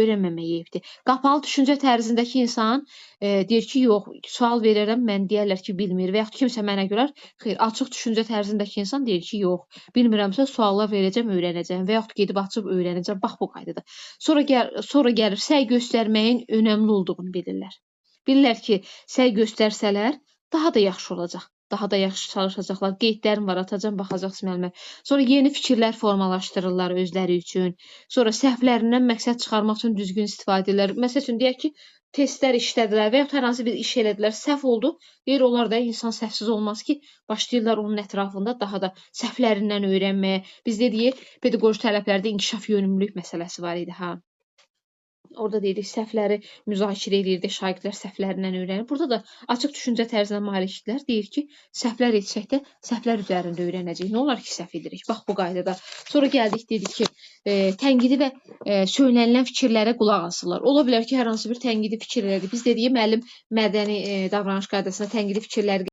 öyrənməməyibdir. Qapalı düşüncə tərzindəki insan deyir ki, yox, sual verirəm, mən deyərlər ki, bilmir və yaxud kimsə mənə gülər. Xeyr, açıq düşüncə tərzindəki insan deyir ki, yox, bilmirəmsə suallar verəcəm, öyrənəcəm və yaxud gedib açıb öyrənəcəm. Bax bu qaydada. Sonra gəlir səy göstərməyin önəmli olduğunu bilirlər. Bilirlər ki, səy göstərsələr daha da yaxşı olacaq. Daha da yaxşı çalışacaqlar. Qeydlərim var, atacam, baxacaqsınız müəllimə. Sonra yeni fikirlər formalaşdırırlar özləri üçün. Sonra səhvlərindən məqsəd çıxarmaq üçün düzgün istifadə edirlər. Məsəl üçün deyək ki, testlər işlədilər və yaxud hər hansı bir iş elədilər, səhv oldu. Deyir, onlar da insan səhvsiz olmaz ki, başlayırlar onun ətrafında daha da səhvlərindən öyrənməyə. Bizdə deyir, pedaqoji tələblərdə inkişaf yönümlülük məsələsi var idi, ha. Orada deyirik, səhvləri müzakirə edirdik, şagirdlər səhvlərindən öyrənir. Burada da açıq düşüncə tərzinə malikdirlər. Deyir ki, səhvlər etsək də səhvlər üzərində öyrənəcəyik. Nə olar ki, səhv edirik? Bax bu qaydada. Sonra gəldik, dedik ki, tənqidi və söylənilən fikirlərə qulaq asırlar. Ola bilər ki, hər hansı bir tənqidi fikir elədik. Biz dedik, müəllim mədəni davranış qaydasında tənqidi fikirləri